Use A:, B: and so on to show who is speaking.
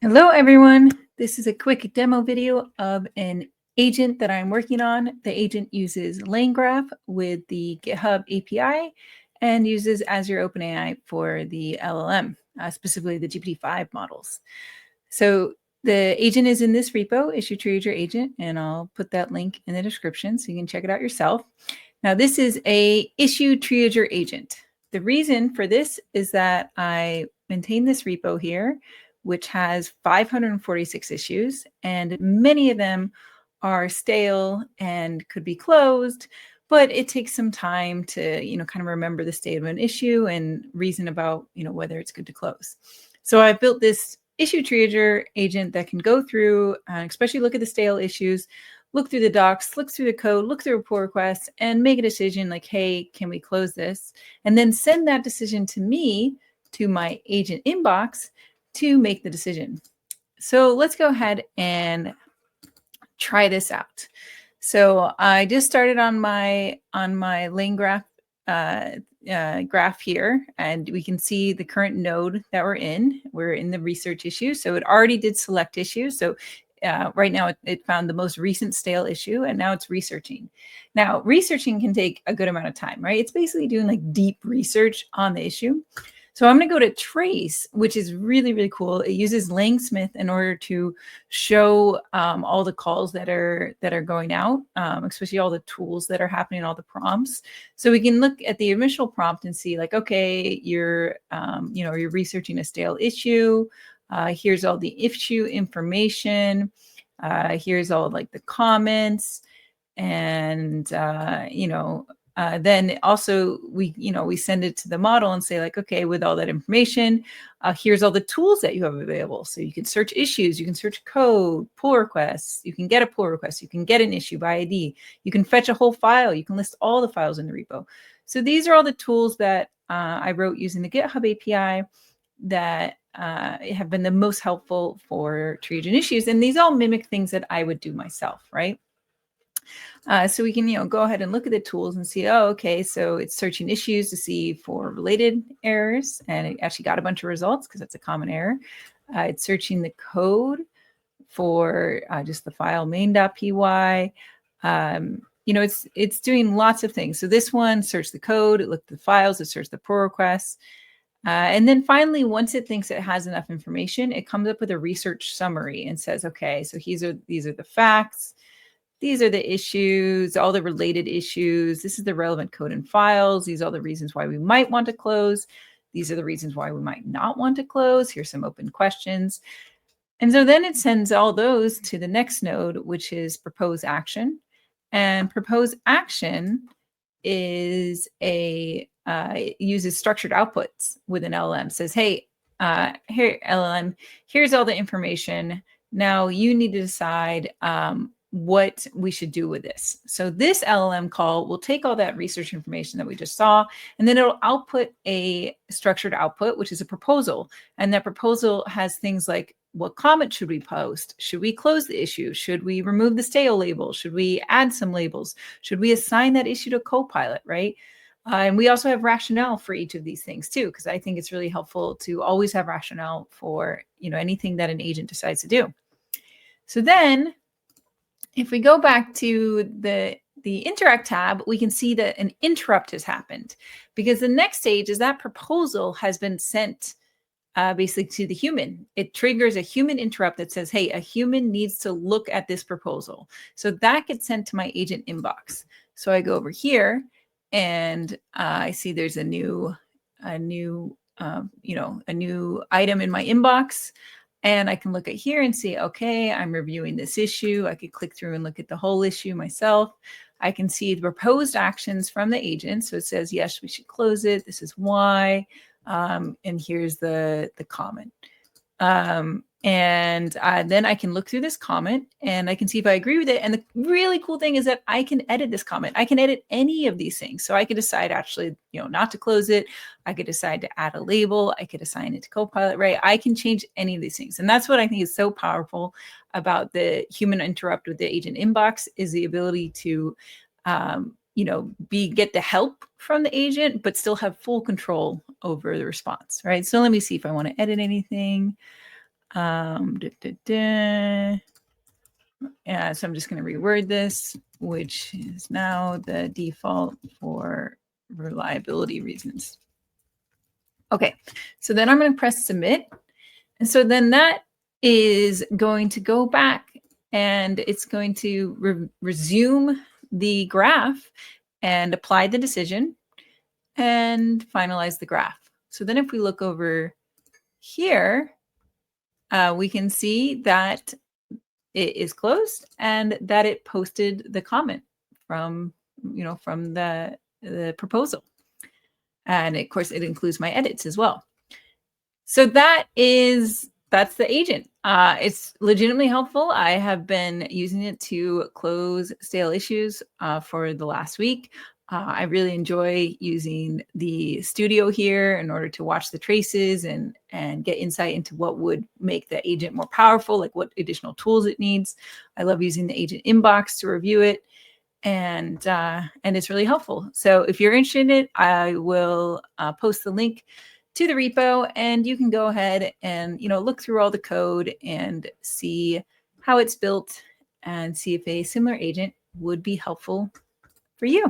A: Hello, everyone. This is a quick demo video of an agent that I'm working on. The agent uses LangGraph with the GitHub API and uses Azure OpenAI for the LLM, specifically the GPT-5 models. So the agent is in this repo, issue Triager agent, and I'll put that link in the description so you can check it out yourself. Now, this is a issue Triager agent. The reason for this is that I maintain this repo here, which has 546 issues, and many of them are stale and could be closed, but it takes some time to, kind of remember the state of an issue and reason about, whether it's good to close. So I built this issue triager agent that can go through, especially look at the stale issues, look through the docs, look through the code, look through pull requests, and make a decision like, hey, can we close this? And then send that decision to me, to my agent inbox, to make the decision. So let's go ahead and try this out. So I just started on my LangGraph graph here, and we can see the current node that we're in. We're in the research issue. So it already did select issues. So right now it found the most recent stale issue, and now it's researching. Now, researching can take a good amount of time, right? It's basically doing like deep research on the issue. So I'm going to go to trace, which is really, really cool. It uses Langsmith in order to show all the calls that are going out, especially all the tools that are happening, all the prompts. So we can look at the initial prompt and see like, okay, you're researching a stale issue. Here's all the issue information. Here's all like the comments, and then also we send it to the model and say like, okay, with all that information, here's all the tools that you have available. So you can search issues, you can search code, pull requests, you can get a pull request, you can get an issue by ID, you can fetch a whole file, you can list all the files in the repo. So these are all the tools that I wrote using the GitHub API that have been the most helpful for triaging issues. And these all mimic things that I would do myself, right? So we can, go ahead and look at the tools and see, oh, okay, so it's searching issues to see for related errors, and it actually got a bunch of results because that's a common error. It's searching the code for just the file main.py. It's doing lots of things. So this one searched the code, it looked at the files, it searched the pull requests. And then finally, once it thinks it has enough information, it comes up with a research summary and says, okay, so these are the facts. These are the issues, all the related issues. This is the relevant code and files. These are the reasons why we might want to close. These are the reasons why we might not want to close. Here's some open questions. And so then it sends all those to the next node, which is propose action. And propose action is it uses structured outputs with an LLM. It says, hey, here, LLM, here's all the information. Now you need to decide what we should do with this. So this LLM call will take all that research information that we just saw, and then it'll output a structured output, which is a proposal. And that proposal has things like, what comment should we post? Should we close the issue? Should we remove the stale label? Should we add some labels? Should we assign that issue to Copilot, right? And we also have rationale for each of these things too, because I think it's really helpful to always have rationale for anything that an agent decides to do. So then if we go back to the interact tab, we can see that an interrupt has happened, because the next stage is that proposal has been sent basically to the human. It triggers a human interrupt that says, hey, a human needs to look at this proposal. So that gets sent to my agent inbox. So I go over here and I see there's a new item in my inbox. And I can look at here and see, okay, I'm reviewing this issue. I could click through and look at the whole issue myself. I can see the proposed actions from the agent. So it says, yes, we should close it. This is why. And here's the comment. And then I can look through this comment and I can see if I agree with it. And the really cool thing is that I can edit this comment. I can edit any of these things. So I could decide actually, not to close it. I could decide to add a label. I could assign it to Copilot, right? I can change any of these things. And that's what I think is so powerful about the human interrupt with the agent inbox, is the ability to, get the help from the agent, but still have full control over the response, right? So let me see if I want to edit anything. Yeah, so I'm just going to reword this, which is now the default for reliability reasons. Okay, so then I'm going to press submit. And so then that is going to go back and it's going to resume the graph and apply the decision and finalize the graph. So then if we look over here, we can see that it is closed and that it posted the comment from, from the proposal. And of course, it includes my edits as well. So that's the agent. It's legitimately helpful. I have been using it to close stale issues for the last week. I really enjoy using the studio here in order to watch the traces and get insight into what would make the agent more powerful, like what additional tools it needs. I love using the AgentInbox to review it, and it's really helpful. So if you're interested in it, I will post the link to the repo, and you can go ahead and look through all the code and see how it's built and see if a similar agent would be helpful for you.